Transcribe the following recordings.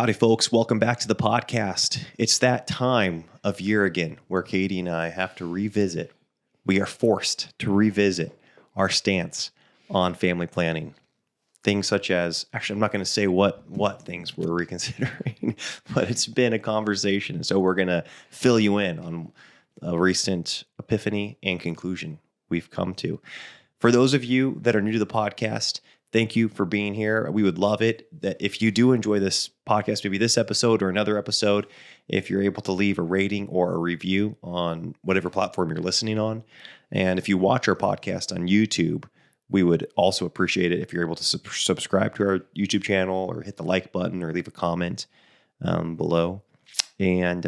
Howdy, folks. Welcome back to the podcast. It's that time of year again where Katie and I have to revisit. We are forced to revisit our stance on family planning. Things such as, actually, I'm not going to say what things we're reconsidering, but it's been a conversation. So we're going to fill you in on a recent epiphany and conclusion we've come to. For those of you that are new to the podcast, thank you for being here. We would love it that if you do enjoy this podcast, maybe this episode or another episode, if you're able to leave a rating or a review on whatever platform you're listening on. And if you watch our podcast on YouTube, we would also appreciate it if you're able to subscribe to our YouTube channel or hit the like button or leave a comment below. And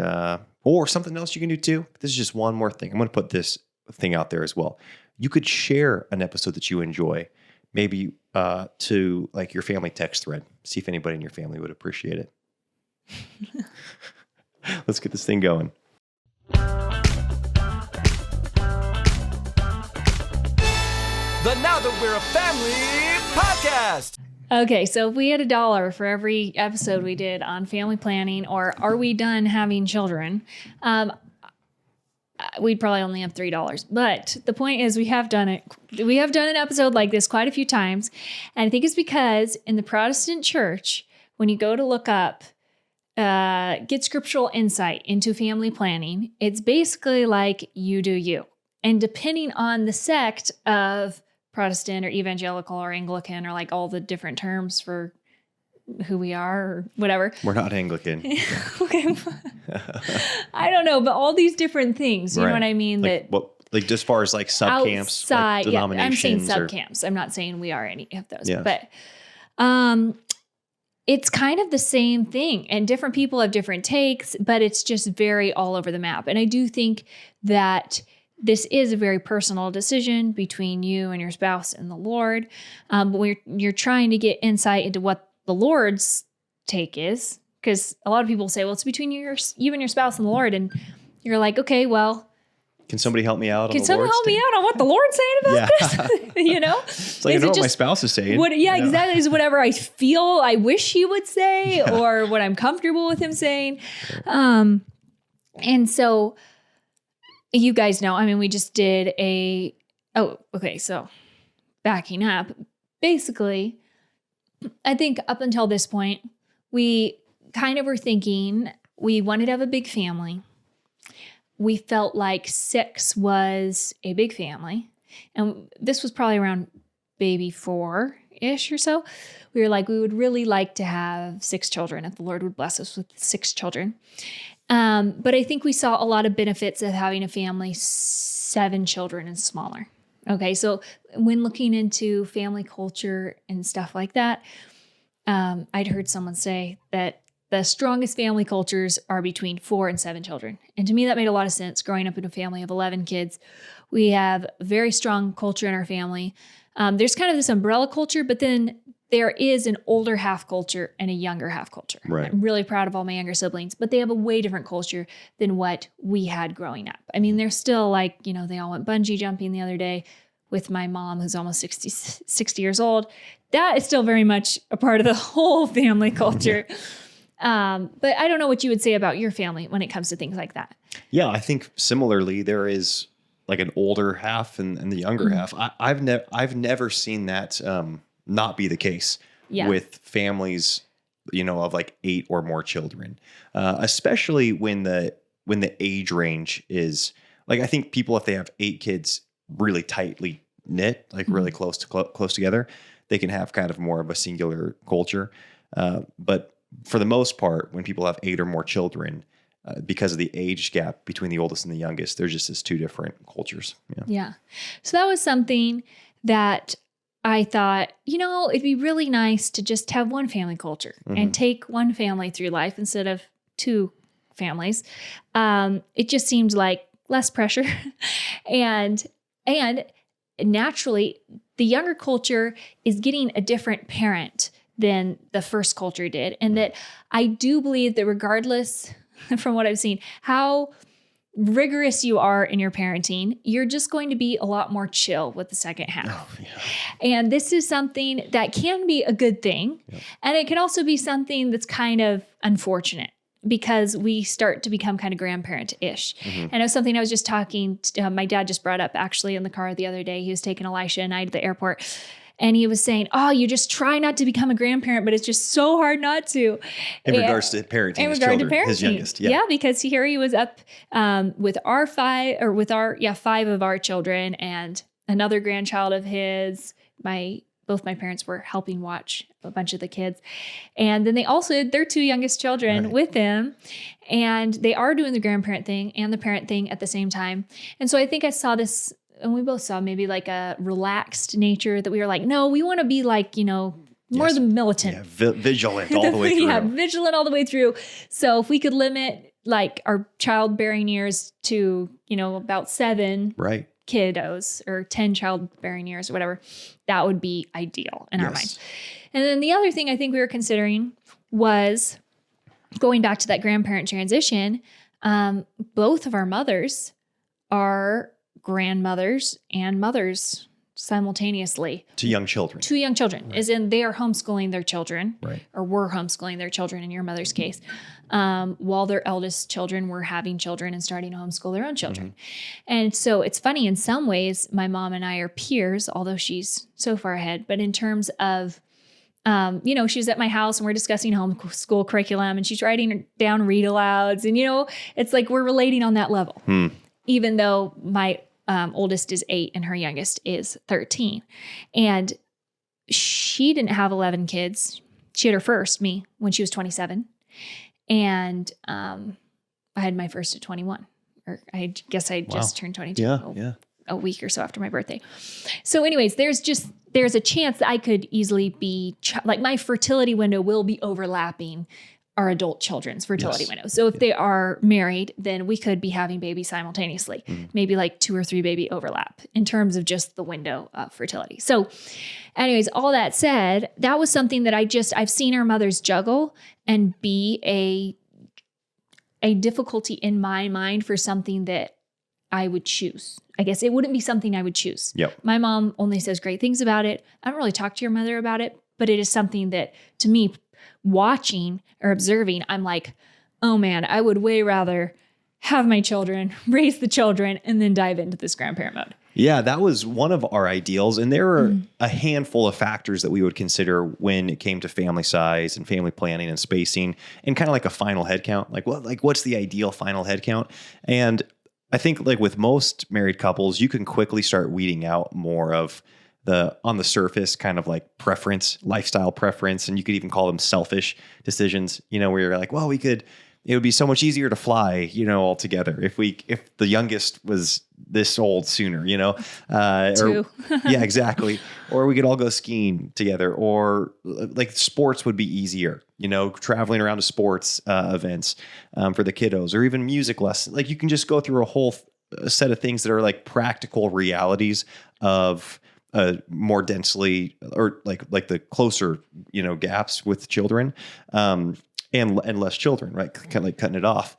or something else you can do too. This is just one more thing. I'm going to put this thing out there as well. You could share an episode that you enjoy, maybe to like your family text thread. See if anybody in your family would appreciate it. Let's get this thing going. The Now That We're a Family podcast. Okay, so if we had $1 for every episode we did on family planning or are we done having children, we'd probably only have $3. But the point is we have done it. We have done an episode like this quite a few times. And I think it's because in the Protestant church, when you go to look up, get scriptural insight into family planning, it's basically like you do you. And depending on the sect of Protestant or evangelical or Anglican or like all the different terms for who we are or whatever. We're not Anglican. Okay. I don't know, but all these different things, you know what I mean? Like, like as far as like subcamps, outside, like denominations. I'm saying subcamps. I'm not saying we are any of those, Yes. but it's kind of the same thing and different people have different takes, but it's just very all over the map. And I do think that this is a very personal decision between you and your spouse and the Lord. But when you're trying to get insight into what the Lord's take is, because a lot of people say, well, it's between you and your spouse and the Lord. And you're like, okay, well, can somebody help me out? Can someone help me out on what the Lord's saying about this? You know? It's like, I know what my spouse is saying. Exactly. Is whatever I feel I wish he would say or what I'm comfortable with him saying. And so you guys know, I mean, we just did so backing up. Basically, I think up until this point, we kind of were thinking we wanted to have a big family. We felt like 6 was a big family. And this was probably around baby 4-ish or so. We were like, we would really like to have 6 children if the Lord would bless us with 6 children. But I think we saw a lot of benefits of having a family 7 children and smaller. Okay, so when looking into family culture and stuff like that, I'd heard someone say that the strongest family cultures are between 4 and 7 children. And to me, that made a lot of sense. Growing up in a family of 11 kids, we have a very strong culture in our family. There's kind of this umbrella culture, but then there is an older half culture and a younger half culture. Right. I'm really proud of all my younger siblings, but they have a way different culture than what we had growing up. I mean, they're still like, they all went bungee jumping the other day with my mom, who's almost 60 years old. That is still very much a part of the whole family culture. But I don't know what you would say about your family when it comes to things like that. Yeah, I think similarly, there is like an older half and the younger half. I've never seen that not be the case with families, of like 8 or more children, especially when the age range is like, I think people, if they have 8 kids really tightly knit, like really close together, they can have kind of more of a singular culture. But for the most part, when people have 8 or more children, because of the age gap between the oldest and the youngest, there's just this 2 different cultures. Yeah. So that was something that I thought, it'd be really nice to just have one family culture and take one family through life instead of 2 families. It just seems like less pressure. and naturally, the younger culture is getting a different parent than the first culture did. And that I do believe that regardless from what I've seen, how rigorous you are in your parenting, you're just going to be a lot more chill with the second half. Oh, yeah. And this is something that can be a good thing. Yep. And it can also be something that's kind of unfortunate because we start to become kind of grandparent-ish. Mm-hmm. And it was something I was just talking to, my dad just brought up actually in the car the other day. He was taking Elisha and I to the airport. And he was saying, oh, you just try not to become a grandparent, but it's just so hard not to. In regards to parenting his children, his youngest. Yeah. Because here he was up with five of our children and another grandchild of his. Both my parents were helping watch a bunch of the kids. And then they also had their two youngest children with them. And they are doing the grandparent thing and the parent thing at the same time. And so I think I saw this, and we both saw maybe like a relaxed nature that we were like, no, we want to be like, more the militant. Yeah, vigilant all the way through. Yeah, vigilant all the way through. So if we could limit like our childbearing years to, about 7 kiddos or 10 childbearing years or whatever, that would be ideal in our mind. And then the other thing I think we were considering was going back to that grandparent transition. Both of our mothers are grandmothers and mothers simultaneously. To young children. Right. As in they are homeschooling their children. Right. Or were homeschooling their children in your mother's case. While their eldest children were having children and starting to homeschool their own children. Mm-hmm. And so it's funny in some ways, my mom and I are peers, although she's so far ahead. But in terms of, she's at my house and we're discussing homeschool curriculum and she's writing down read alouds. And, it's like we're relating on that level. Even though my oldest is 8 and her youngest is 13. And she didn't have 11 kids. She had her first, me, when she was 27. And I had my first at 21. Or I guess I just turned 22 a week or so after my birthday. So anyways, there's a chance that I could easily be, like my fertility window will be overlapping our adult children's fertility window. So if they are married, then we could be having babies simultaneously, maybe like 2 or 3 baby overlap in terms of just the window of fertility. So anyways, all that said, that was something that I've seen our mothers juggle and be a difficulty in my mind for something that I would choose. I guess it wouldn't be something I would choose. Yep. My mom only says great things about it. I don't really talk to your mother about it, but it is something that to me, watching or observing, I'm like, oh man, I would way rather have my children, raise the children, and then dive into this grandparent mode. Yeah, that was one of our ideals. And there are a handful of factors that we would consider when it came to family size and family planning and spacing and kind of like a final head count. What's the ideal final head count? And I think like with most married couples, you can quickly start weeding out more of on the surface kind of like lifestyle preference. And you could even call them selfish decisions, where you're like, well, it would be so much easier to fly, all together if the youngest was this old sooner, Two. Yeah, exactly. Or we could all go skiing together, or like sports would be easier, traveling around to sports events for the kiddos, or even music lessons. Like you can just go through a whole set of things that are like practical realities of more densely, or like the closer, gaps with children, and less children, right? Kind of like cutting it off.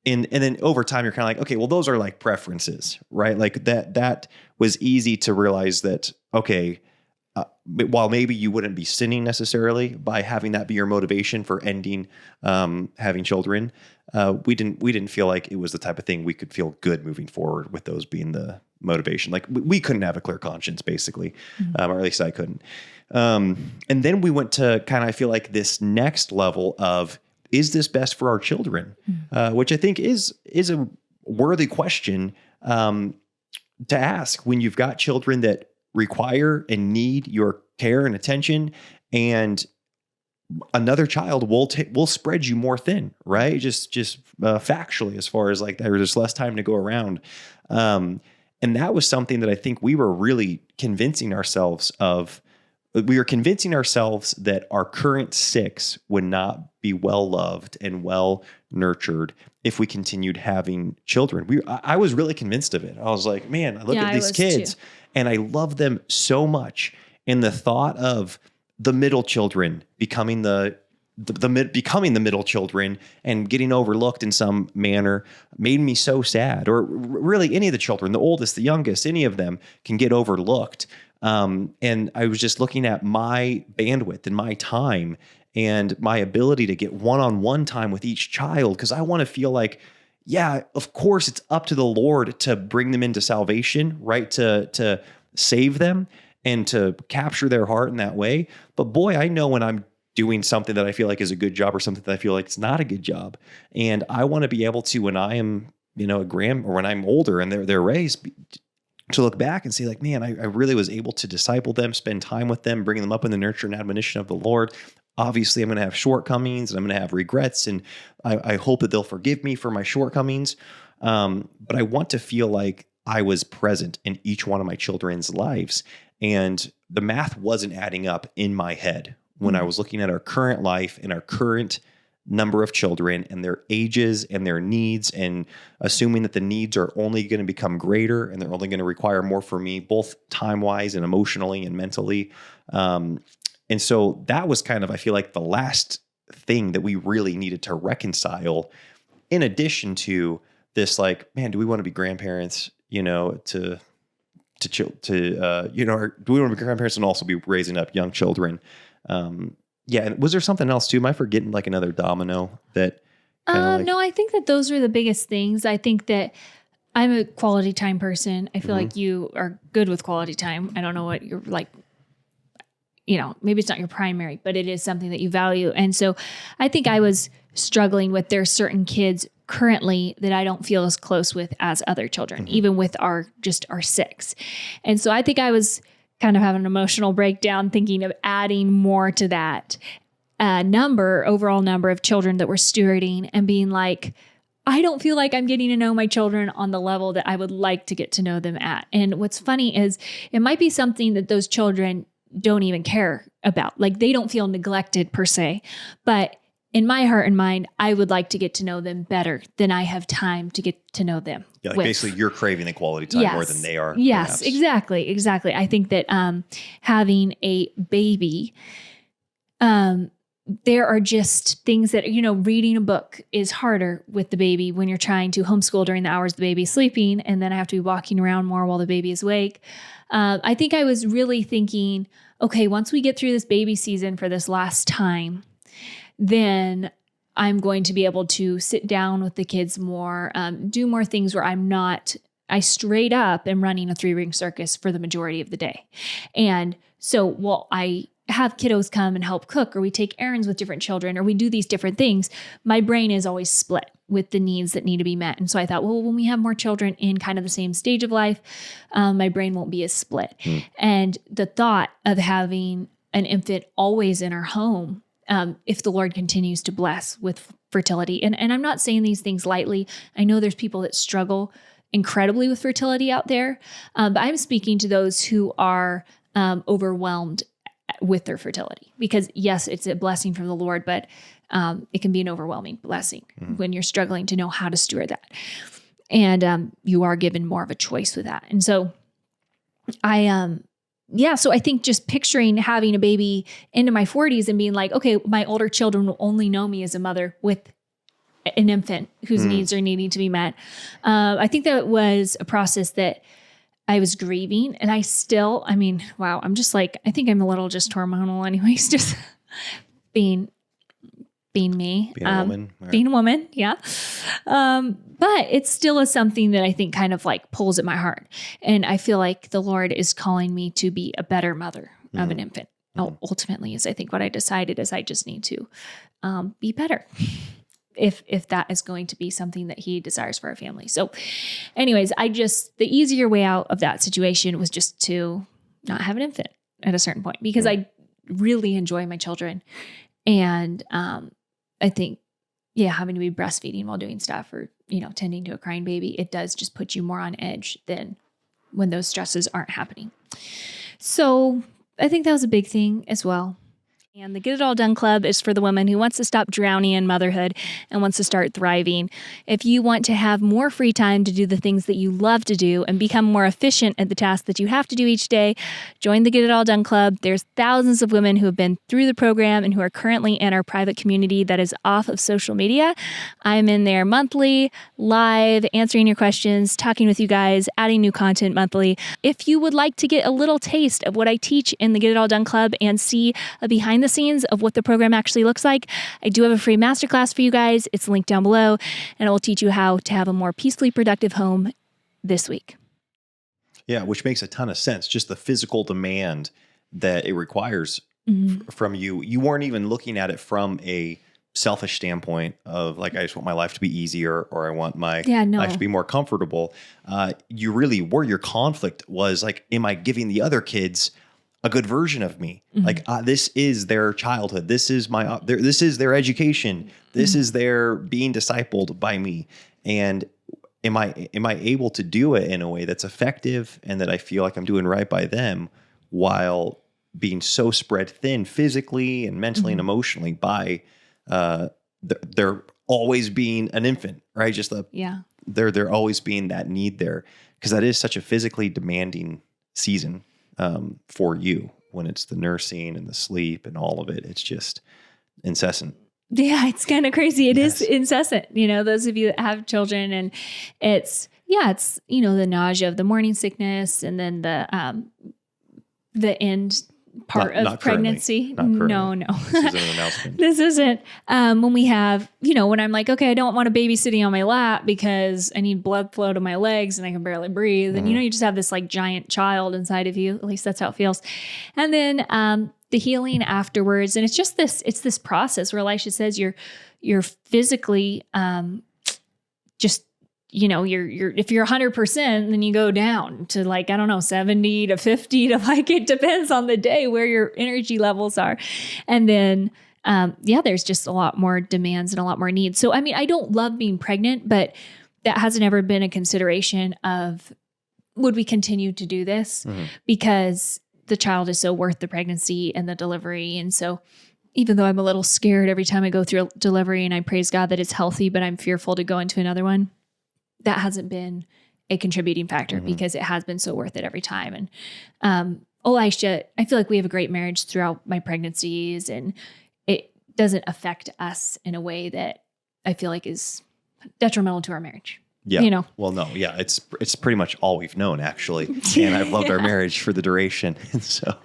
And then over time, you're kind of like, okay, well, those are like preferences, right? Like that was easy to realize that, okay, while maybe you wouldn't be sinning necessarily by having that be your motivation for ending having children, we didn't feel like it was the type of thing we could feel good moving forward with those being the motivation. Like we couldn't have a clear conscience, basically, or at least I couldn't. And then we went to kind of, I feel like this next level of, is this best for our children? Which I think is a worthy question to ask when you've got children that require and need your care and attention, and another child will spread you more thin, right? Just factually, as far as like there's less time to go around. And that was something that I think we were really convincing ourselves of. We were convincing ourselves that our current 6 would not be well loved and well nurtured if we continued having children. I was really convinced of it. I was like, man, I look at these kids and I love them so much. And the thought of the middle children becoming the becoming the middle children and getting overlooked in some manner made me so sad. Or really any of the children, the oldest, the youngest, any of them can get overlooked. And I was just looking at my bandwidth and my time and my ability to get one-on-one time with each child, because I want to feel like, yeah, of course it's up to the Lord to bring them into salvation, right? To save them and to capture their heart in that way. But boy, I know when I'm doing something that I feel like is a good job or something that I feel like it's not a good job. And I want to be able to, when I am, a or when I'm older and they're raised, to look back and say like, man, I really was able to disciple them, spend time with them, bring them up in the nurture and admonition of the Lord. Obviously, I'm going to have shortcomings and I'm going to have regrets, and I hope that they'll forgive me for my shortcomings. But I want to feel like I was present in each one of my children's lives. And the math wasn't adding up in my head when I was looking at our current life and our current number of children and their ages and their needs, and assuming that the needs are only going to become greater and they're only going to require more for me, both time-wise and emotionally and mentally. And so that was kind of, I feel like, the last thing that we really needed to reconcile, in addition to this, like, man, do we want to be grandparents, or do we want to be grandparents and also be raising up young children? Yeah. And was there something else too? Am I forgetting like another domino that? No, I think that those are the biggest things. I think that I'm a quality time person. I feel like you are good with quality time. I don't know what you're like, maybe it's not your primary, but it is something that you value. And so I think I was struggling with, there are certain kids currently that I don't feel as close with as other children, even with our 6. And so I think I was kind of having an emotional breakdown thinking of adding more to that overall number of children that we're stewarding, and being like, I don't feel like I'm getting to know my children on the level that I would like to get to know them at. And what's funny is it might be something that those children don't even care about. Like, they don't feel neglected per se, but in my heart and mind, I would like to get to know them better than I have time to get to know them. Yeah, like basically you're craving the quality time more than they are. Yes, perhaps. exactly. I think that having a baby, there are just things that, reading a book is harder with the baby when you're trying to homeschool during the hours the baby's sleeping, and then I have to be walking around more while the baby is awake. I think I was really thinking, okay, once we get through this baby season for this last time, then I'm going to be able to sit down with the kids more, do more things where I straight up am running a 3-ring circus for the majority of the day. And so, I have kiddos come and help cook, or we take errands with different children, or we do these different things. My brain is always split with the needs that need to be met. And so I thought, well, when we have more children in kind of the same stage of life, my brain won't be as split. And the thought of having an infant always in our home, if the Lord continues to bless with fertility. And I'm not saying these things lightly. I know there's people that struggle incredibly with fertility out there, but I'm speaking to those who are overwhelmed with their fertility, because yes, it's a blessing from the Lord, but it can be an overwhelming blessing when you're struggling to know how to steward that. And you are given more of a choice with that. And so so I think just picturing having a baby into my 40s and being like, okay, my older children will only know me as a mother with an infant whose needs are needing to be met. I think that was a process that I was grieving, and I'm just like, I think I'm a little just hormonal anyways, just being me. Being a woman. Being a woman, yeah. But it still is something that I think kind of like pulls at my heart. And I feel like the Lord is calling me to be a better mother of an infant. Ultimately, is I think what I decided is I just need to be better. If that is going to be something that he desires for our family. So anyways, the easier way out of that situation was just to not have an infant at a certain point, because I really enjoy my children. And I think, having to be breastfeeding while doing stuff, or, tending to a crying baby, it does just put you more on edge than when those stresses aren't happening. So I think that was a big thing as well. And the Get It All Done Club is for the woman who wants to stop drowning in motherhood and wants to start thriving. If you want to have more free time to do the things that you love to do and become more efficient at the tasks that you have to do each day, join the Get It All Done Club. There's thousands of women who have been through the program and who are currently in our private community that is off of social media. I'm in there monthly, live, answering your questions, talking with you guys, adding new content monthly. If you would like to get a little taste of what I teach in the Get It All Done Club and see a behind the scenes of what the program actually looks like, I do have a free masterclass for you guys. It's linked down below, and it will teach you how to have a more peacefully productive home this week. Yeah, which makes a ton of sense. Just the physical demand that it requires from you. You weren't even looking at it from a selfish standpoint of like, I just want my life to be easier, or I want my life to be more comfortable. You really were, your conflict was like, am I giving the other kids a good version of me? Like, this is their childhood. This is this is their education. This is their being discipled by me. And am I able to do it in a way that's effective and that I feel like I'm doing right by them, while being so spread thin physically and mentally and emotionally by they're always being an infant, right? Just they're always being that need there, because that is such a physically demanding season for you, when it's the nursing and the sleep and all of it. It's just incessant. Yeah, it's kind of crazy. It is incessant. Those of you that have children, and it's the nausea of the morning sickness, and then the end part of pregnancy. No. This isn't an announcement. This isn't. When we have, when I'm like, okay, I don't want a baby sitting on my lap because I need blood flow to my legs and I can barely breathe. And, you just have this like giant child inside of you. At least that's how it feels. And then the healing afterwards. And it's just this process where Elisha says you're physically just, you're if you're 100%, then you go down to like, I don't know, 70 to 50 to like, it depends on the day where your energy levels are. And then, there's just a lot more demands and a lot more needs. So, I don't love being pregnant, but that hasn't ever been a consideration of, would we continue to do this? Because the child is so worth the pregnancy and the delivery. And so even though I'm a little scared every time I go through a delivery, and I praise God that it's healthy, but I'm fearful to go into another one, that hasn't been a contributing factor because it has been so worth it every time. And Elisha, I feel like we have a great marriage throughout my pregnancies, and it doesn't affect us in a way that I feel like is detrimental to our marriage. Yeah. Well, no. Yeah. It's pretty much all we've known, actually. And I've loved our marriage for the duration. And so.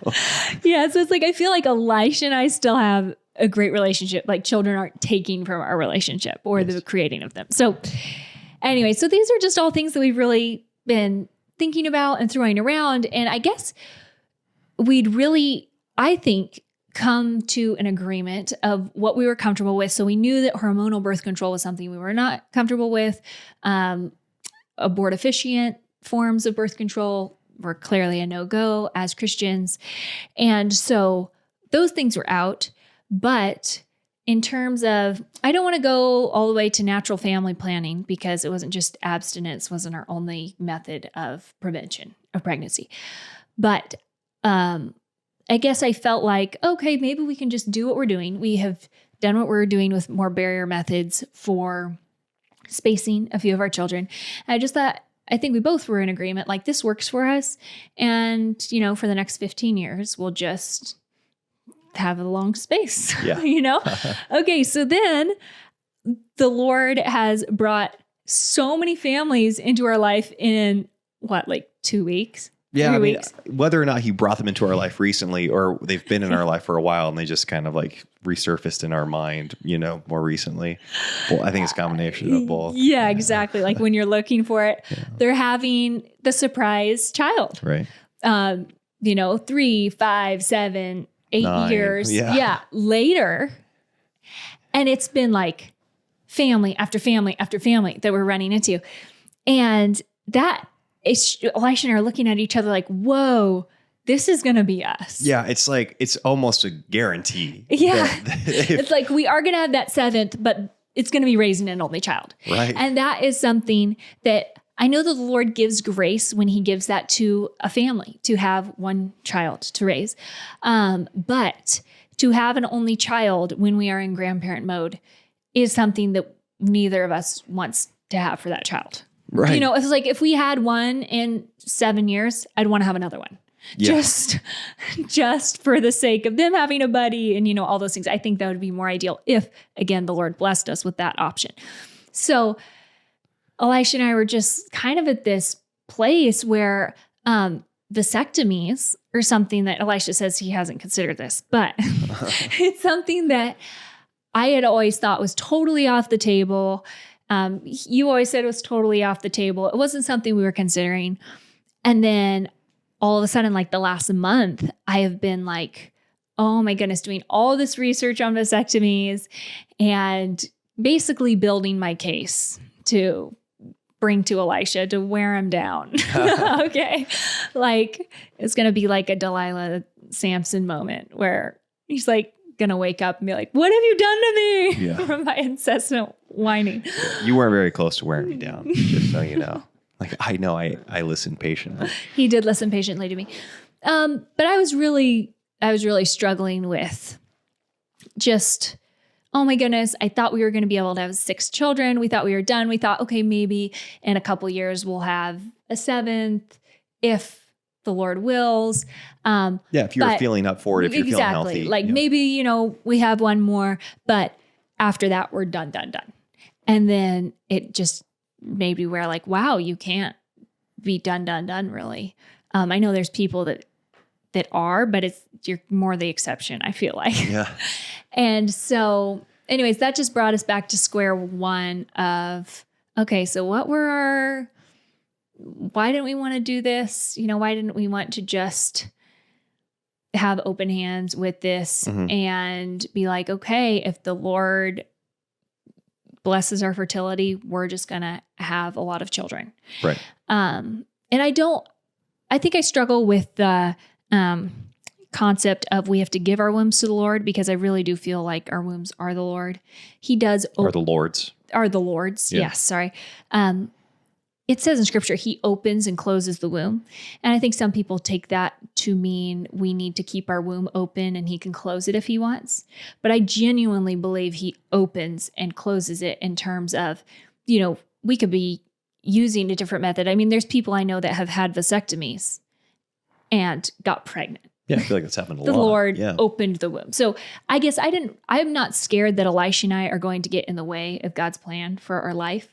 Yeah. So it's like, I feel like Elisha and I still have a great relationship. Like, children aren't taking from our relationship or the creating of them. So anyway, so these are just all things that we've really been thinking about and throwing around. And I guess we'd really, I think, come to an agreement of what we were comfortable with. So we knew that hormonal birth control was something we were not comfortable with. Abortifacient forms of birth control were clearly a no-go as Christians. And so those things were out. But in terms of, I don't want to go all the way to natural family planning, because it wasn't just abstinence, wasn't our only method of prevention of pregnancy. But I guess I felt like, okay, maybe we can just do what we're doing. We have done what we're doing with more barrier methods for spacing a few of our children. And I just thought, I think we both were in agreement, like, this works for us. And, for the next 15 years, we'll just have a long space, Okay. So then the Lord has brought so many families into our life in 2 weeks? Yeah, whether or not he brought them into our life recently, or they've been in our life for a while and they just kind of like resurfaced in our mind, more recently. Well, I think it's a combination of both. Yeah, exactly. Like, when you're looking for it, they're having the surprise child. Right. 3, 5, 7, 8 9 years. Yeah. Later. And it's been like family after family after family that we're running into. And that, Elisha and I are looking at each other like, whoa, this is going to be us. Yeah. It's like, it's almost a guarantee. Yeah. It's like, we are going to have that 7th, but it's going to be raising an only child. Right. And that is something that I know that the Lord gives grace when he gives that to a family, to have one child to raise. But to have an only child when we are in grandparent mode is something that neither of us wants to have for that child. Right. You know, it's like if we had one in 7 years, I'd want to have another one. Yeah. Just for the sake of them having a buddy and, you know, all those things. I think that would be more ideal if, again, the Lord blessed us with that option. So Elisha and I were just kind of at this place where vasectomies are something that Elisha says he hasn't considered this, but it's something that I had always thought was totally off the table. You always said it was totally off the table. It wasn't something we were considering. And then all of a sudden, like the last month, I have been like, oh my goodness, doing all this research on vasectomies and basically building my case to bring to Elisha to wear him down. Okay. Like it's going to be like a Delilah Samson moment where he's like going to wake up and be like, what have you done to me from my incessant whining? You weren't very close to wearing me down, just so you know. Like, I know I listened patiently. He did listen patiently to me. But I was really struggling with just, oh my goodness, I thought we were going to be able to have 6 children. We thought we were done. We thought, okay, maybe in a couple years we'll have a 7th if the Lord wills. If you're feeling up for it, if you're feeling healthy. Like maybe, you know, we have one more, but after that we're done. And then it just made me where like, wow, you can't be done really. I know there's people that are, but you're more the exception, I feel like. Yeah. And so anyways, that just brought us back to square one of, okay, so why didn't we want to do this? You know, why didn't we want to just have open hands with this and be like, okay, if the Lord blesses our fertility, we're just going to have a lot of children. Right. And I think I struggle with the concept of we have to give our wombs to the Lord, because I really do feel like our wombs are the Lord. He does. Are the Lord's. Are the Lord's. Yeah. Yes. Sorry. It says in scripture, he opens and closes the womb. And I think some people take that to mean we need to keep our womb open and he can close it if he wants. But I genuinely believe he opens and closes it in terms of, you know, we could be using a different method. I mean, there's people I know that have had vasectomies and got pregnant. Yeah, I feel like that's happened a lot. The Lord opened the womb. So I guess I'm not scared that Elisha and I are going to get in the way of God's plan for our life.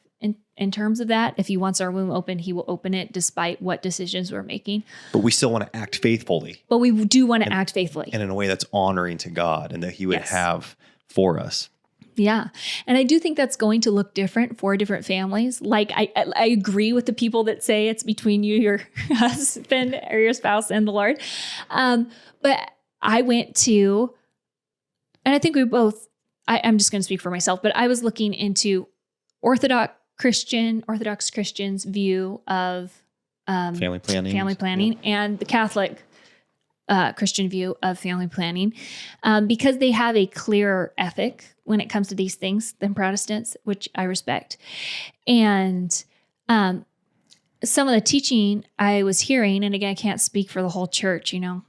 In terms of that, if he wants our womb open, he will open it despite what decisions we're making. But we still want to act faithfully. But we do want to act faithfully. And in a way that's honoring to God and that he would have for us. Yeah. And I do think that's going to look different for different families. Like I agree with the people that say it's between you, your husband or your spouse and the Lord. But I went to, and I think we both, I'm just going to speak for myself, but I was looking into Orthodox Christians' view of family planning, and the Catholic Christian view of family planning, because they have a clearer ethic when it comes to these things than Protestants, which I respect. And some of the teaching I was hearing, and again, I can't speak for the whole church, you know,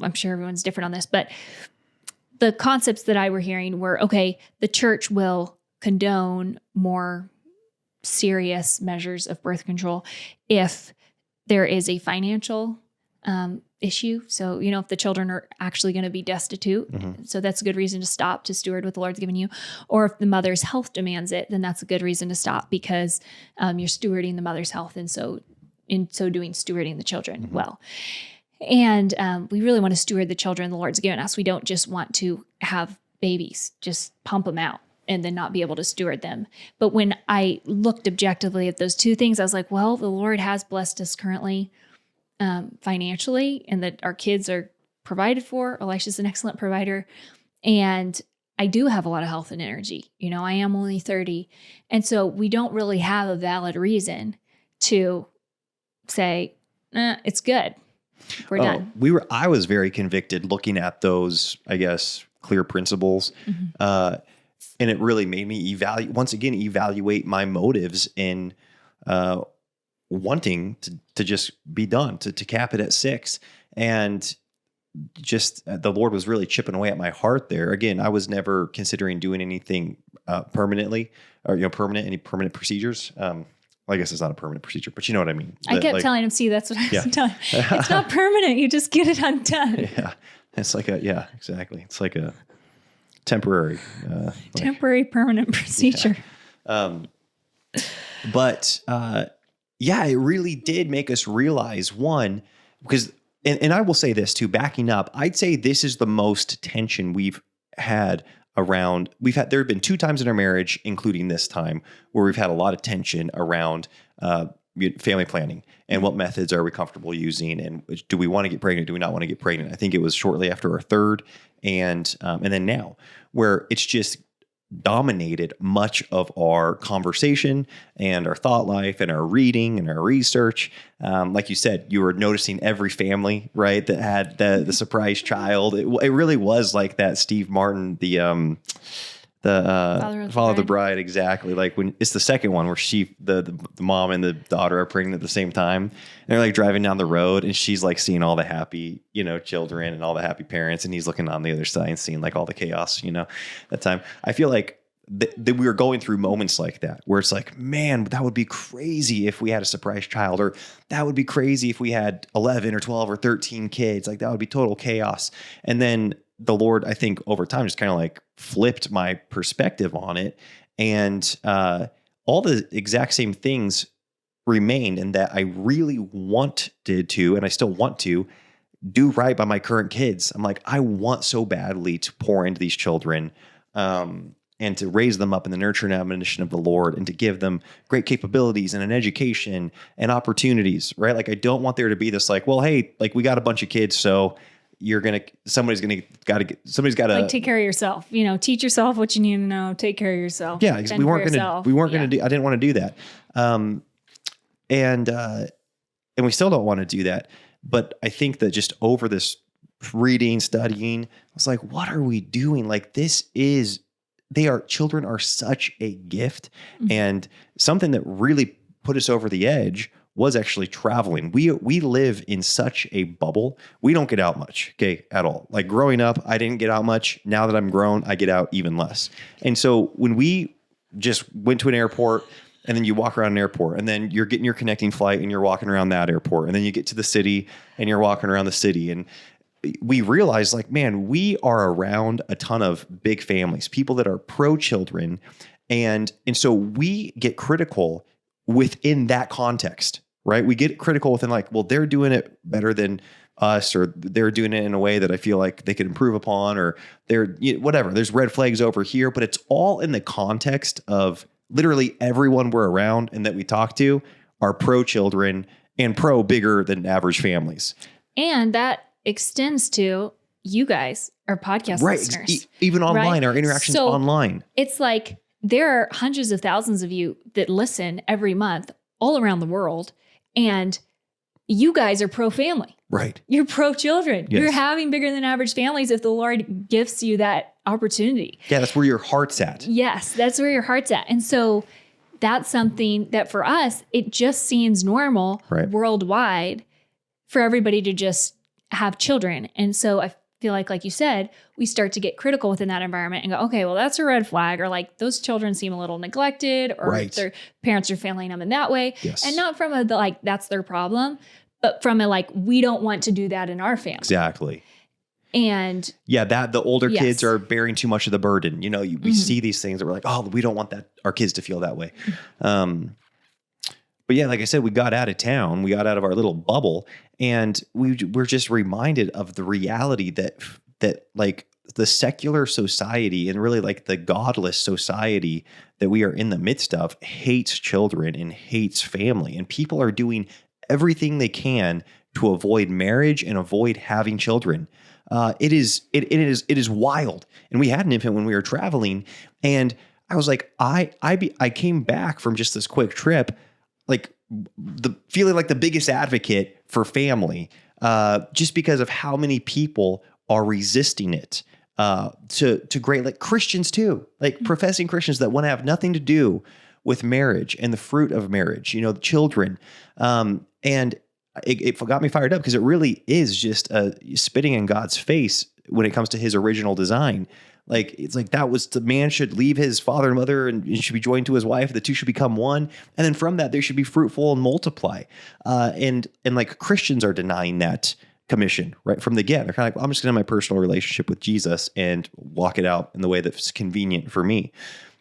I'm sure everyone's different on this, but the concepts that I were hearing were, okay, the church will condone more serious measures of birth control if there is a financial issue. So, you know, if the children are actually going to be destitute, so that's a good reason to stop, to steward what the Lord's given you. Or if the mother's health demands it, then that's a good reason to stop, because you're stewarding the mother's health, and so in so doing, stewarding the children well. And we really want to steward the children the Lord's given us. We don't just want to have babies, just pump them out and then not be able to steward them. But when I looked objectively at those two things, I was like, well, the Lord has blessed us currently financially, and that our kids are provided for. Elisha's an excellent provider. And I do have a lot of health and energy. You know, I am only 30. And so we don't really have a valid reason to say, it's good. We're done. I was very convicted looking at those, I guess, clear principles. And it really made me evaluate my motives in wanting to just be done, to cap it at 6. And just the Lord was really chipping away at my heart there. Again, I was never considering doing anything permanently or, any permanent procedures. Well, I guess it's not a permanent procedure, but you know what I mean. I kept telling him, see, that's what I was telling him. It's not permanent. You just get it undone. Yeah. It's like exactly. It's like a temporary, permanent procedure. Yeah. But it really did make us realize one, because, and I will say this too, backing up, I'd say this is the most tension we've had around, there have been 2 times in our marriage, including this time, where we've had a lot of tension around family planning and what methods are we comfortable using, and do we want to get pregnant? Do we not want to get pregnant? I think it was shortly after our third, and then now, where it's just dominated much of our conversation and our thought life and our reading and our research. Like you said, you were noticing every family, right, that had the surprise child. It really was like that Steve Martin, the Father of the Bride, exactly. Like when it's the second one where the mom and the daughter are pregnant at the same time, and they're like driving down the road, and she's like seeing all the happy, children and all the happy parents, and he's looking on the other side and seeing like all the chaos, that time. I feel like that we were going through moments like that where it's like, man, that would be crazy if we had a surprise child, or that would be crazy if we had 11 or 12 or 13 kids. Like that would be total chaos. And then the Lord, I think over time, just kind of like flipped my perspective on it. And all the exact same things remained, in that I really wanted to, and I still want to, do right by my current kids. I'm like, I want so badly to pour into these children and to raise them up in the nurture and admonition of the Lord, and to give them great capabilities and an education and opportunities, right? Like I don't want there to be this like, well, hey, like we got a bunch of kids, so somebody's got to like take care of yourself, teach yourself what you need to know, take care of yourself. Yeah. We weren't going to do, I didn't want to do that. And we still don't want to do that. But I think that just over this reading, studying, I was like, what are we doing? Like children are such a gift. Mm-hmm. And something that really put us over the edge was actually traveling. We live in such a bubble. We don't get out much, at all. Like growing up, I didn't get out much. Now that I'm grown, I get out even less. And so when we just went to an airport, and then you walk around an airport, and then you're getting your connecting flight and you're walking around that airport, and then you get to the city and you're walking around the city, and we realize like, man, we are around a ton of big families, people that are pro-children. And so we get critical within that context, right? We get critical within like, well, they're doing it better than us, or they're doing it in a way that I feel like they could improve upon, or they're whatever. There's red flags over here, but it's all in the context of literally everyone we're around and that we talk to are pro-children and pro-bigger than average families. And that extends to you guys, our podcast listeners. Even online, right? Our interactions online. It's like there are hundreds of thousands of you that listen every month all around the world, and you guys are pro-family. Right. You're pro-children. Yes. You're having bigger than average families if the Lord gifts you that opportunity. Yeah, that's where your heart's at. Yes, that's where your heart's at. And so that's something that for us, it just seems normal worldwide for everybody to just have children. And so I feel like you said, we start to get critical within that environment and go, okay, well, that's a red flag, or like those children seem a little neglected, or their parents are failing them in that way. Yes. And not from that's their problem, but from we don't want to do that in our family. Exactly. And the older kids are bearing too much of the burden. We see these things that we're like, oh, we don't want our kids to feel that way. But yeah, like I said, we got out of town, we got out of our little bubble, and we're just reminded of the reality that like the secular society, and really like the godless society that we are in the midst of, hates children and hates family. And people are doing everything they can to avoid marriage and avoid having children. It is wild. And we had an infant when we were traveling, and I was like, I came back from just this quick trip, like feeling like the biggest advocate for family, just because of how many people are resisting it, to great, like Christians too, like professing Christians that want to have nothing to do with marriage and the fruit of marriage, the children. And it got me fired up because it really is just spitting in God's face when it comes to his original design. Like, it's like that was the man should leave his father and mother and should be joined to his wife. The two should become one. And then from that, they should be fruitful and multiply. And like Christians are denying that commission right from the get. They're kind of like, well, I'm just going to have my personal relationship with Jesus and walk it out in the way that's convenient for me.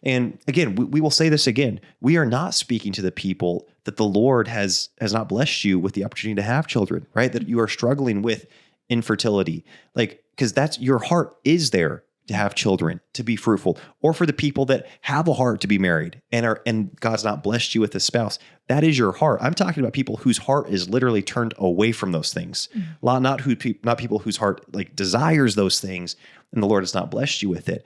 And again, we will say this again. We are not speaking to the people that the Lord has not blessed you with the opportunity to have children, right? That you are struggling with infertility, like, because that's your heart is there to have children, to be fruitful, or for the people that have a heart to be married and God's not blessed you with a spouse. That is your heart. I'm talking about people whose heart is literally turned away from those things. Not people whose heart like desires those things and the Lord has not blessed you with it.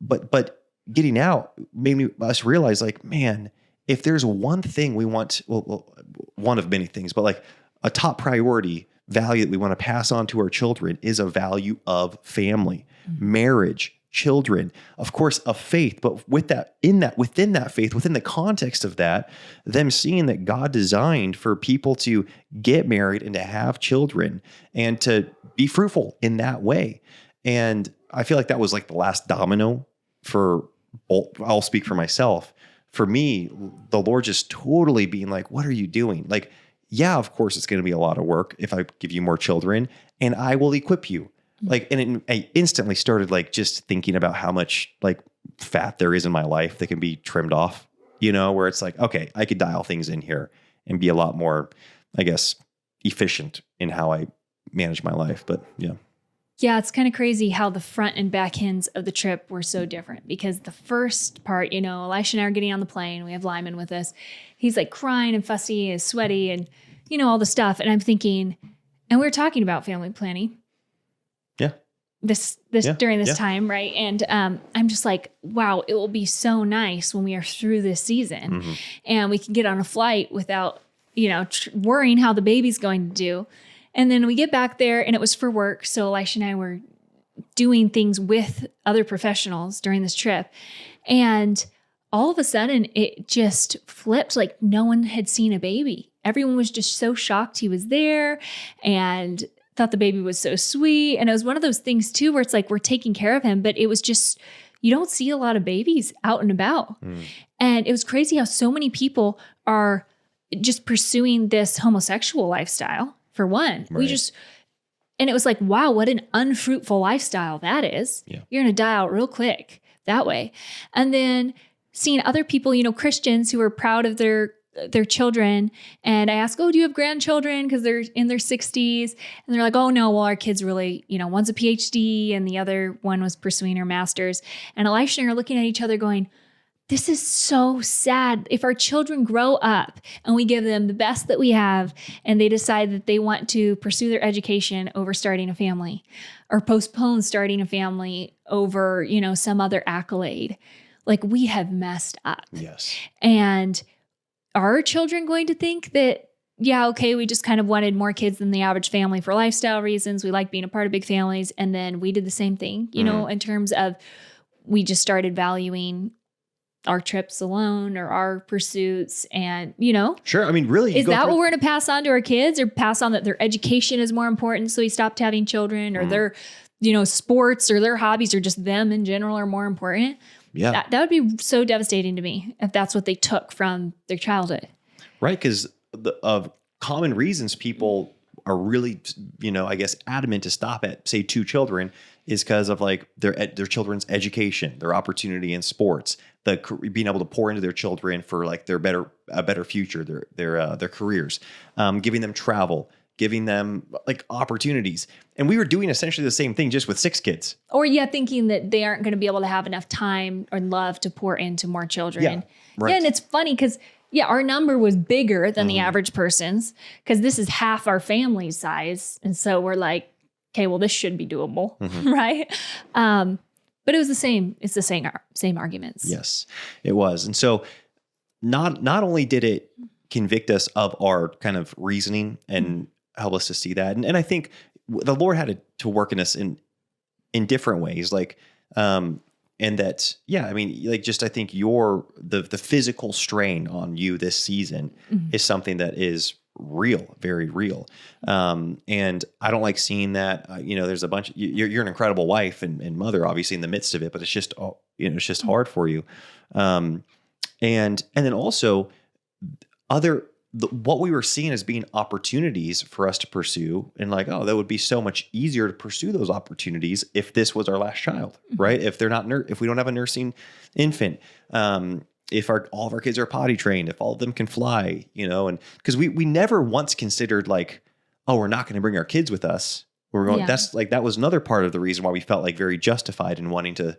But getting out made us realize, like, man, if there's one thing we want, well, one of many things, but like a top priority value that we want to pass on to our children is a value of family, marriage, children, of course, of faith. But within that faith, within the context of that, them seeing that God designed for people to get married and to have children and to be fruitful in that way. And I feel like that was like the last domino for, I'll speak for myself. For me, the Lord just totally being like, what are you doing? Like, yeah, of course, it's going to be a lot of work if I give you more children, and I will equip you. Like, and I instantly started like just thinking about how much like fat there is in my life that can be trimmed off, where it's like, okay, I could dial things in here and be a lot more, I guess, efficient in how I manage my life. But yeah. Yeah, it's kind of crazy how the front and back ends of the trip were so different, because the first part, Elisha and I are getting on the plane. We have Lyman with us. He's like crying and fussy and sweaty and, all the stuff. And I'm thinking, and we were talking about family planning. Yeah. During this time, right? And I'm just like, wow, it will be so nice when we are through this season and we can get on a flight without, worrying how the baby's going to do. And then we get back there and it was for work. So Elisha and I were doing things with other professionals during this trip. And all of a sudden it just flipped, like no one had seen a baby. Everyone was just so shocked he was there and thought the baby was so sweet. And it was one of those things too, where it's like, we're taking care of him, but it was just, you don't see a lot of babies out and about. And it was crazy how so many people are just pursuing this homosexual lifestyle. For one, right. And it was like, wow, what an unfruitful lifestyle that is. Yeah. You're going to die out real quick that way. And then seeing other people, Christians who are proud of their children. And I ask, oh, do you have grandchildren? Because they're in their 60s. And they're like, oh, no, well, our kids really, one's a PhD and the other one was pursuing her master's. And Elisha and I are looking at each other going, this is so sad. If our children grow up and we give them the best that we have and they decide that they want to pursue their education over starting a family or postpone starting a family over, some other accolade, like we have messed up. Yes. And are our children going to think that, yeah, okay, we just kind of wanted more kids than the average family for lifestyle reasons. We like being a part of big families. And then we did the same thing, in terms of we just started valuing our trips alone or our pursuits and, Sure. I mean, really. Is that what we're going to pass on to our kids, or pass on that their education is more important, so we stopped having children, or their, sports or their hobbies or just them in general are more important? Yeah. That would be so devastating to me if that's what they took from their childhood. Right. Because of common reasons people are really, I guess, adamant to stop at, say, 2 children is because of like their children's education, their opportunity in sports, being able to pour into their children for like a better future, their careers, giving them travel, giving them like opportunities. And we were doing essentially the same thing just with 6 kids. Or thinking that they aren't going to be able to have enough time or love to pour into more children. Yeah, right. Yeah, and it's funny because our number was bigger than the average person's, because this is half our family size. And so we're like, okay, well, this should be doable, right? But it was the same. It's the same arguments. Yes, it was. And so not only did it convict us of our kind of reasoning and help us to see that, and I think the Lord had to work in us in different ways, like, and that, I mean, like, just, I think the physical strain on you this season is something that is real, very real. And I don't like seeing that. There's a bunch. You're an incredible wife and mother, obviously, in the midst of it, but it's just it's just hard for you. And then also what we were seeing as being opportunities for us to pursue, and like, that would be so much easier to pursue those opportunities if this was our last child, right? If they're not, if we don't have a nursing infant, if all of our kids are potty trained, if all of them can fly, and because we never once considered like, we're not going to bring our kids with us. We're going, that was another part of the reason why we felt like very justified in wanting to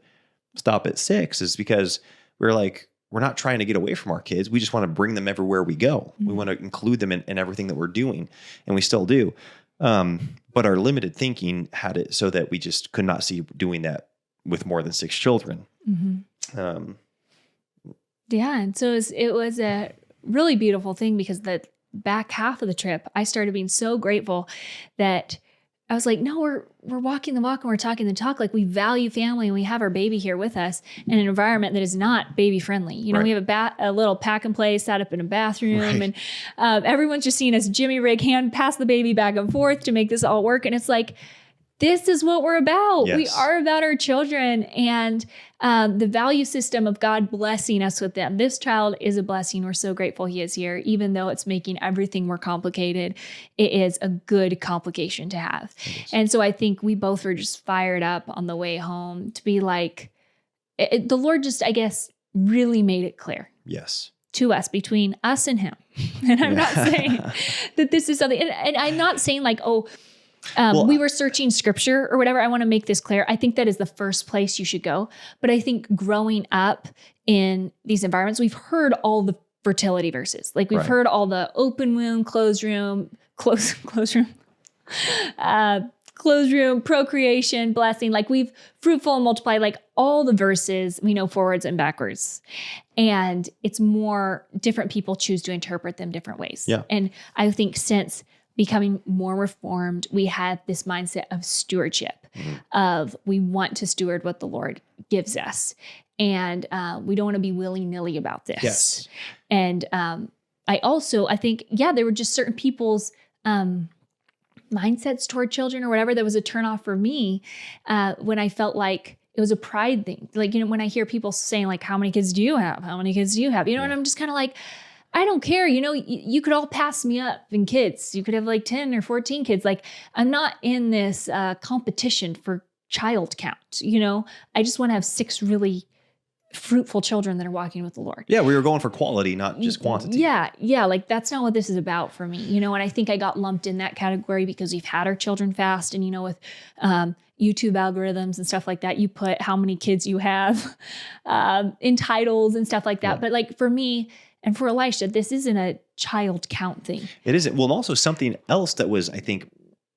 stop at 6, is because we're like, we're not trying to get away from our kids. We just want to bring them everywhere we go. We want to include them in everything that we're doing, and we still do. But our limited thinking had it so that we just could not see doing that with more than 6 children. And so it was a really beautiful thing, because the back half of the trip, I started being so grateful that I was like, no, we're walking the walk and we're talking the talk. Like, we value family, and we have our baby here with us in an environment that is not baby friendly. We have a little pack and play set up in a bathroom, and everyone's just seeing us jimmy rig, hand pass the baby back and forth to make this all work. And it's like, this is what we're about. Yes. We are about our children and the value system of God blessing us with them. This child is a blessing. We're so grateful he is here, even though it's making everything more complicated. It is a good complication to have. And so I think we both were just fired up on the way home to be like, the Lord just, I guess, really made it clear. Yes. To us, between us and him. And I'm not saying that this is something, and I'm not saying like, we were searching scripture or whatever. I want to make this clear. I think that is the first place you should go. But I think growing up in these environments, we've heard all the fertility verses. Like, we've heard all the open womb, closed room, closed room, procreation, blessing. Like, we've fruitful and multiply, like all the verses we know forwards and backwards. And it's more different people choose to interpret them different ways. Yeah. And I think since becoming more reformed, we have this mindset of stewardship, of we want to steward what the Lord gives us. And we don't want to be willy-nilly about this. Yes. And I think, there were just certain people's mindsets toward children or whatever that was a turnoff for me when I felt like it was a pride thing. Like, when I hear people saying like, how many kids do you have? How many kids do you have? And I'm just kind of like, I don't care. You could all pass me up in kids. You could have like 10 or 14 kids. Like, I'm not in this competition for child count. I just want to have 6 really fruitful children that are walking with the Lord. Yeah. We were going for quality, not just quantity. Yeah. Like, that's not what this is about for me, and I think I got lumped in that category because we've had our children fast. And, with YouTube algorithms and stuff like that, you put how many kids you have in titles and stuff like that. Yeah. But like, for me, and for Elisha, this isn't a child count thing. It isn't. Well, and also something else that was, I think,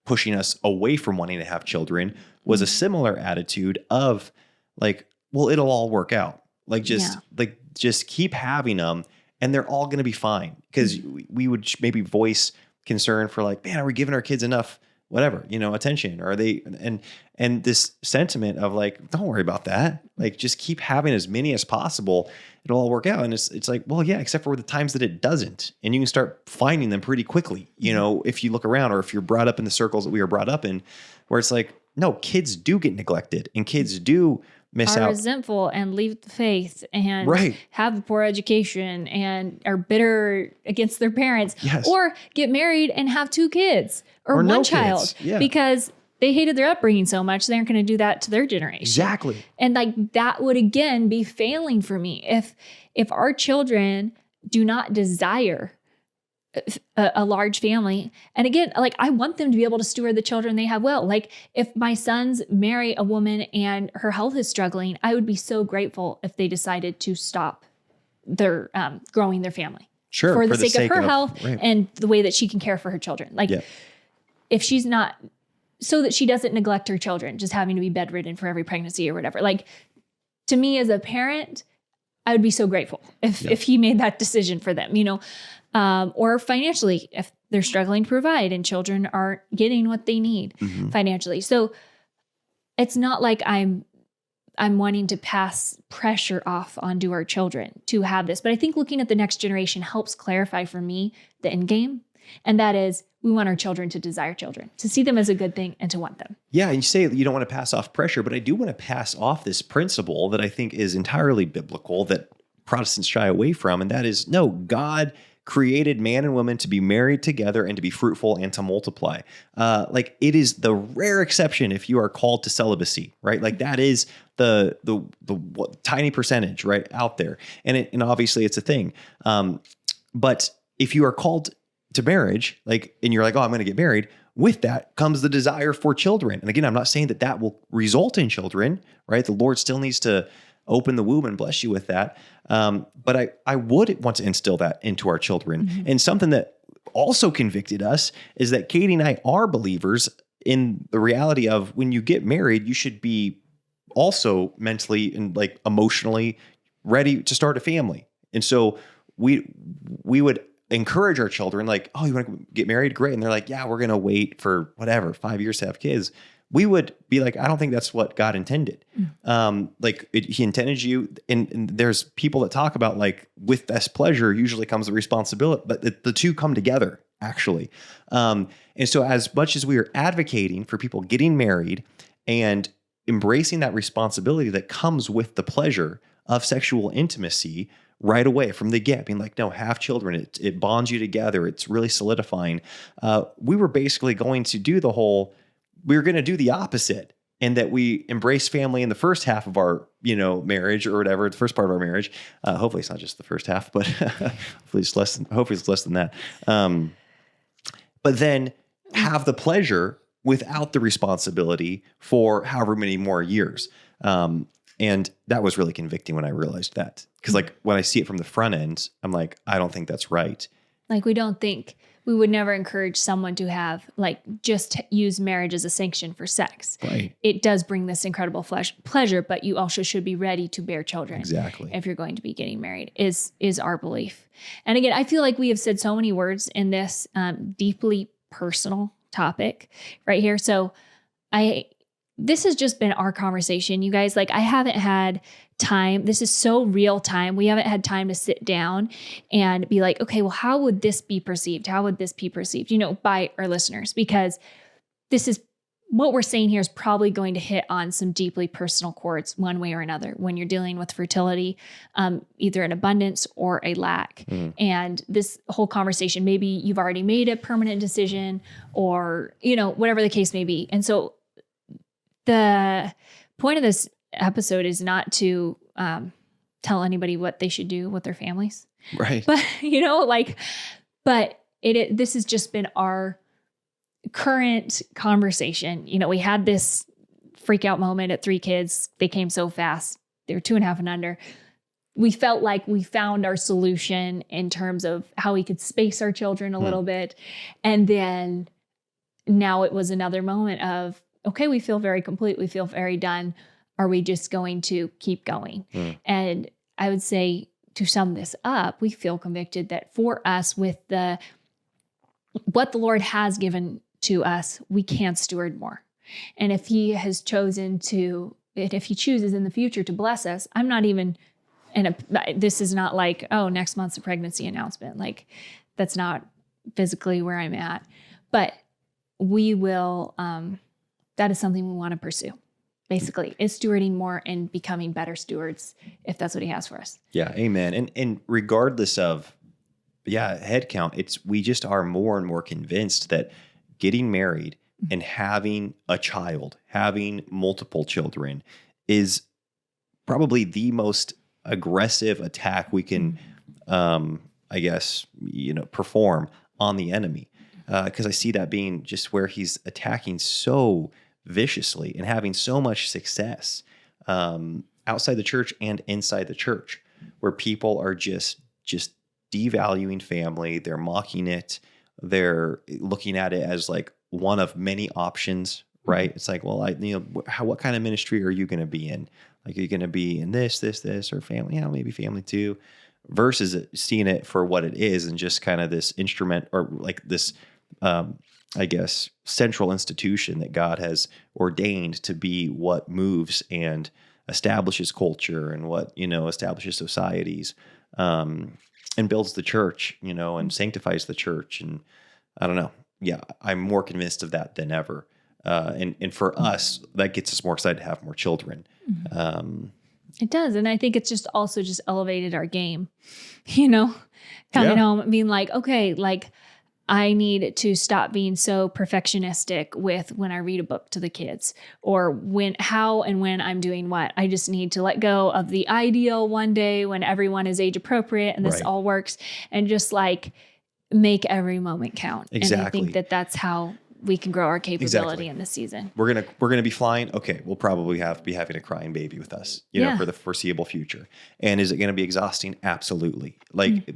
pushing us away from wanting to have children was a similar attitude of like, well, it'll all work out. Like, just keep having them and they're all going to be fine. Because we would maybe voice concern for like, man, are we giving our kids enough, whatever, attention? Or are they, and this sentiment of like, don't worry about that. Like, just keep having as many as possible. It'll all work out. And it's like, well, yeah, except for the times that it doesn't. And you can start finding them pretty quickly, if you look around or if you're brought up in the circles that we were brought up in, where it's like, no, kids do get neglected and kids do miss out. Are resentful and leave the faith and have a poor education and are bitter against their parents. Yes. Or get married and have 2 kids or one no child because they hated their upbringing so much, they aren't going to do that to their generation. Exactly. And like, that would again be failing for me. If our children do not desire a large family, and again, like, I want them to be able to steward the children they have well. Like, if my sons marry a woman and her health is struggling, I would be so grateful if they decided to stop their growing their family. Sure. For the sake of her health and the way that she can care for her children. Like, if she's not, so that she doesn't neglect her children, just having to be bedridden for every pregnancy or whatever. Like, to me as a parent, I would be so grateful if he made that decision for them, or financially, if they're struggling to provide and children aren't getting what they need financially. So it's not like I'm wanting to pass pressure off onto our children to have this, but I think looking at the next generation helps clarify for me the end game. And that is, we want our children to desire children, to see them as a good thing and to want them. Yeah. And you say you don't want to pass off pressure, but I do want to pass off this principle that I think is entirely biblical that Protestants shy away from. And that is, no, God created man and woman to be married together and to be fruitful and to multiply. Like it is the rare exception if you are called to celibacy, right? Like that is the tiny percentage right out there. And obviously it's a thing. But if you are called to marriage, like, and you're like, oh, I'm going to get married, with that comes the desire for children. And again, I'm not saying that will result in children, right? The Lord still needs to open the womb and bless you with that. But I would want to instill that into our children. Mm-hmm. And something that also convicted us is that Katie and I are believers in the reality of when you get married, you should be also mentally and like emotionally ready to start a family. And so we would encourage our children like, oh, you want to get married? Great. And they're like, yeah, we're going to wait for 5 years to have kids. We would be like, I don't think that's what God intended. He intended you. And there's people that talk about like with this pleasure usually comes the responsibility, but the two come together actually. And so as much as we are advocating for people getting married and embracing that responsibility that comes with the pleasure of sexual intimacy right away from the get, being like, no, have children. It bonds you together. It's really solidifying. We were basically going to do we were going to do the opposite, in that we embrace family in the first half of our, marriage or whatever, the first part of our marriage. Hopefully it's not just the first half, but hopefully it's less than that. But then have the pleasure without the responsibility for however many more years. And that was really convicting when I realized that, because like when I see it from the front end, I'm like, I don't think that's right. Like we would never encourage someone to have just use marriage as a sanction for sex. Right. It does bring this incredible pleasure, but you also should be ready to bear children. Exactly. If you're going to be getting married is our belief. And again, I feel like we have said so many words in this deeply personal topic right here. So this has just been our conversation, you guys. Like I haven't had time. This is so real time. We haven't had time to sit down and be like, okay, well, how would this be perceived? How would this be perceived, by our listeners? Because this is what we're saying here is probably going to hit on some deeply personal chords one way or another when you're dealing with fertility, either an abundance or a lack. Mm. And this whole conversation, maybe you've already made a permanent decision or, whatever the case may be. And so the point of this episode is not to tell anybody what they should do with their families. Right. But, this has just been our current conversation. We had this freak out moment at 3 kids. They came so fast. They were 2.5 and under. We felt like we found our solution in terms of how we could space our children a little bit. And then now it was another moment of, okay, we feel very complete. We feel very done. Are we just going to keep going? Mm. And I would say, to sum this up, we feel convicted that for us, with what the Lord has given to us, we can steward more. And if he chooses in the future to bless us, I'm not even, this is not like, oh, next month's a pregnancy announcement. Like that's not physically where I'm at, but we will, that is something we want to pursue. Basically, is stewarding more and becoming better stewards, if that's what he has for us. Yeah, amen. And regardless of, head count, we just are more and more convinced that getting married and having a child, having multiple children, is probably the most aggressive attack we can, perform on the enemy. Because I see that being just where he's attacking so viciously and having so much success outside the church and inside the church, where people are just devaluing family. They're mocking it. They're looking at it as like one of many options, right? It's like, well, what kind of ministry are you going to be in? Like, are you going to be in this, or family? Maybe family too, versus seeing it for what it is and just kind of this instrument or like this, central institution that God has ordained to be what moves and establishes culture and what, establishes societies, and builds the church, and sanctifies the church. And I don't know. Yeah, I'm more convinced of that than ever. And for us, that gets us more excited to have more children. It does. And I think it's just also just elevated our game, you know, coming home and being like, okay, like I need to stop being so perfectionistic with when I read a book to the kids or how and when I'm doing what. I just need to let go of the ideal one day when everyone is age appropriate and this Right. all works and just like make every moment count. Exactly. And I think that that's how we can grow our capability Exactly. in this season. We're gonna be flying. Okay, we'll probably be having a crying baby with us, you know, for the foreseeable future. And is it going to be exhausting? Absolutely. Like,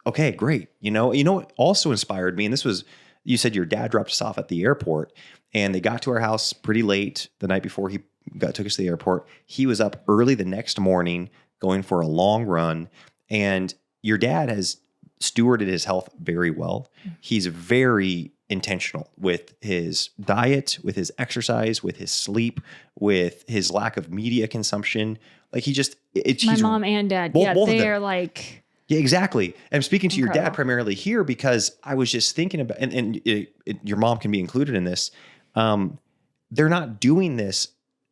okay, great. You know what also inspired me, and this was, you said your dad dropped us off at the airport, and they got to our house pretty late the night before he took us to the airport. He was up early the next morning going for a long run, and your dad has stewarded his health very well. He's very intentional with his diet, with his exercise, with his sleep, with his lack of media consumption. Like My mom and dad, both they are like, yeah, exactly. And I'm speaking to your dad Incredible. primarily here because I was just thinking about, and your mom can be included in this. They're not doing this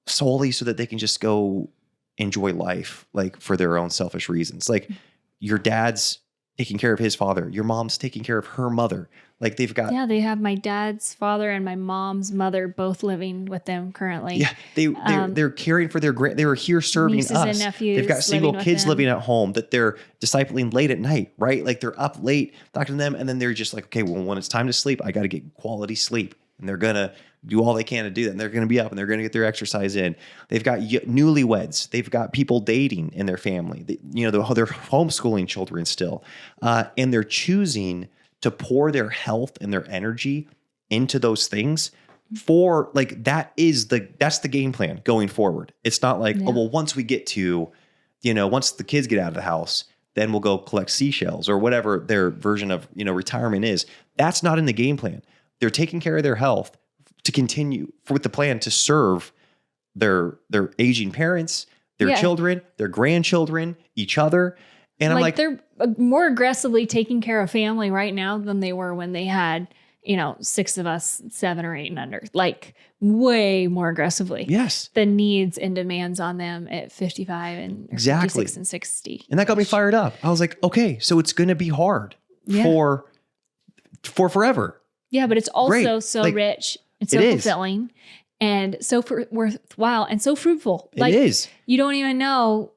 solely so that they can just go enjoy life, like for their own selfish reasons. Like your dad's taking care of his father, your mom's taking care of her mother. Like they've got, they have my dad's father and my mom's mother both living with them currently. yeah, they're caring for they were here serving nieces us. and nephews They've got single living with kids them. living at home that they're discipling late at night, right? Like they're up late talking to them, and then they're just like, okay, well, when it's time to sleep, I got to get quality sleep, and they're gonna do all they can to do that. And they're gonna be up and they're gonna get their exercise in. They've got newlyweds. They've got people dating in their family. They're homeschooling children still, and they're choosing to pour their health and their energy into those things for like, that's the game plan going forward. It's not like, oh, well, once we get to, once the kids get out of the house, then we'll go collect seashells or whatever their version of, retirement is. That's not in the game plan. They're taking care of their health to continue with the plan to serve their aging parents, their children, their grandchildren, each other. And I'm like, they're more aggressively taking care of family right now than they were when they had, 6 of us, 7 or 8 and under, like way more aggressively. yes. The needs and demands on them at 55 and Exactly. 56 and 60. And that got me fired up. I was like, okay, so it's going to be hard for forever. Yeah, but it's also Great. so Like, rich and so it is. fulfilling and so worthwhile and so fruitful. It is. You don't even know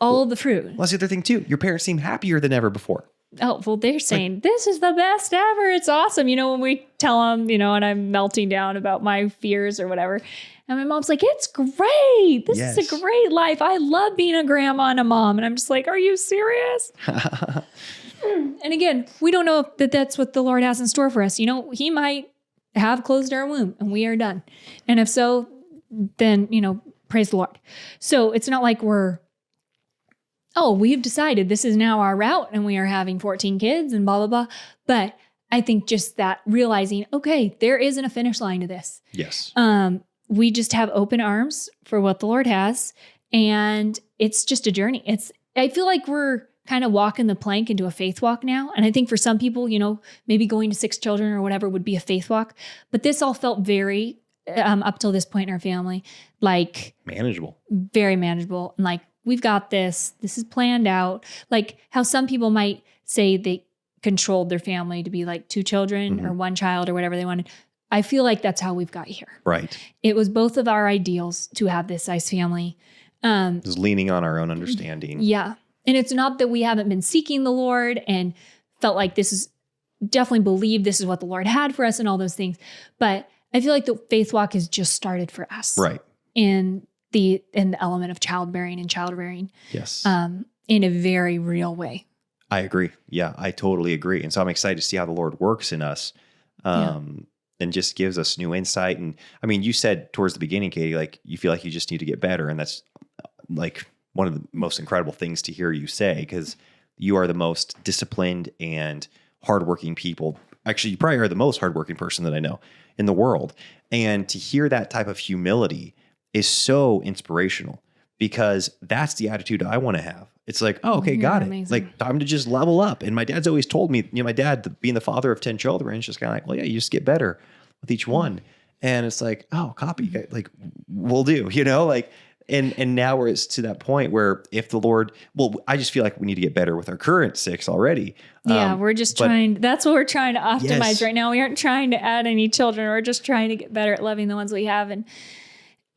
all of the fruit. Well, that's the other thing too. Your parents seem happier than ever before. Oh, well, they're saying, this is the best ever. It's awesome. When we tell them, and I'm melting down about my fears or whatever. And my mom's like, it's great. This is a great life. I love being a grandma and a mom. And I'm just like, are you serious? And again, we don't know that that's what the Lord has in store for us. He might have closed our womb and we are done. And if so, then, praise the Lord. So it's not like we've decided this is now our route and we are having 14 kids and blah, blah, blah. But I think just that realizing, okay, there isn't a finish line to this. Yes. We just have open arms for what the Lord has. And it's just a journey. I feel like we're kind of walking the plank into a faith walk now. And I think for some people, maybe going to 6 children or whatever would be a faith walk. But this all felt very, up till this point in our family, like Manageable. very manageable. And like, we've got this. This is planned out. Like how some people might say they controlled their family to be like 2 children or 1 child or whatever they wanted. I feel like that's how we've got here. Right. It was both of our ideals to have this size family. Just leaning on our own understanding. Yeah. And it's not that we haven't been seeking the Lord and felt like definitely believed this is what the Lord had for us and all those things. But I feel like the faith walk has just started for us. Right. In the element of childbearing and child rearing. Yes. In a very real way. I agree. Yeah, I totally agree. And so I'm excited to see how the Lord works in us. And just gives us new insight. And I mean, you said towards the beginning, Katie, like you feel like you just need to get better. And that's like one of the most incredible things to hear you say, because you are the most disciplined and hardworking people. Actually, you probably are the most hardworking person that I know in the world. And to hear that type of humility is so inspirational, because that's the attitude I want to have. It's like, oh, okay, You're got it. amazing. Like, time to just level up. And my dad's always told me, my dad, being the father of 10 children, is just kind of like, well, yeah, you just get better with each one. And it's like, oh, copy, like we'll do, like, and now we're to that point where if the Lord, I just feel like we need to get better with our current 6 already. Yeah, we're just trying. That's what we're trying to optimize Yes. right now. We aren't trying to add any children. We're just trying to get better at loving the ones we have.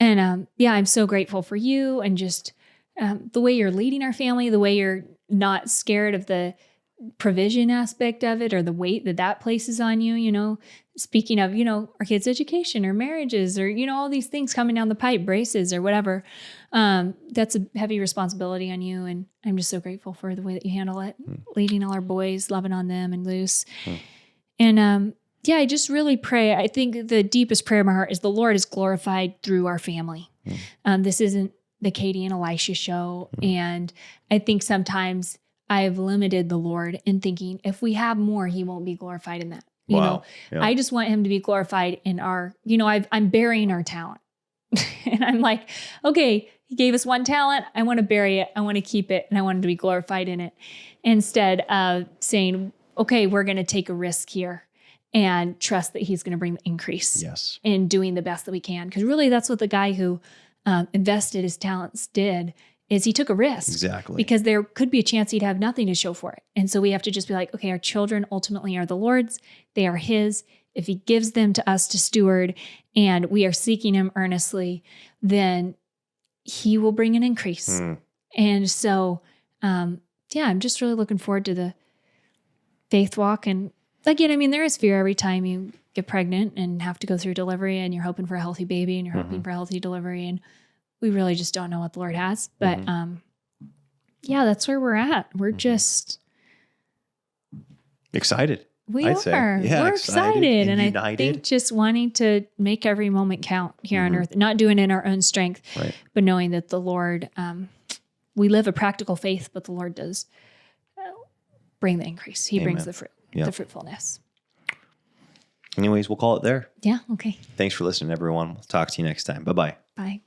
And I'm so grateful for you and just the way you're leading our family, the way you're not scared of the provision aspect of it or the weight that places on you, speaking of, our kids' education or marriages or, all these things coming down the pipe, braces or whatever. That's a heavy responsibility on you. And I'm just so grateful for the way that you handle it, leading all our boys, loving on them and loose. And I just really pray. I think the deepest prayer of my heart is the Lord is glorified through our family. This isn't the Katie and Elisha show. And I think sometimes I've limited the Lord in thinking if we have more, he won't be glorified in that. Yeah. I just want him to be glorified in our, I'm burying our talent. And I'm like, okay, he gave us one talent. I want to bury it. I want to keep it. And I want him to be glorified in it. Instead of saying, okay, we're going to take a risk here and trust that he's going to bring the increase in doing the best that we can. Because really that's what the guy who invested his talents did, is he took a risk. Exactly. Because there could be a chance he'd have nothing to show for it. And so we have to just be like, okay, our children ultimately are the Lord's. They are his. If he gives them to us to steward and we are seeking him earnestly, then he will bring an increase. And so, I'm just really looking forward to the faith walk. And again, there is fear every time you get pregnant and have to go through delivery and you're hoping for a healthy baby and you're hoping for a healthy delivery. And we really just don't know what the Lord has. But that's where we're at. We're just excited. I'd say. Yeah, we're excited. And I think just wanting to make every moment count here on earth, not doing it in our own strength, but knowing that the Lord, we live a practical faith, but the Lord does bring the increase. He brings the fruit, the fruitfulness. Anyways, we'll call it there. Yeah. Okay. Thanks for listening, everyone. We'll talk to you next time. Bye-bye. Bye.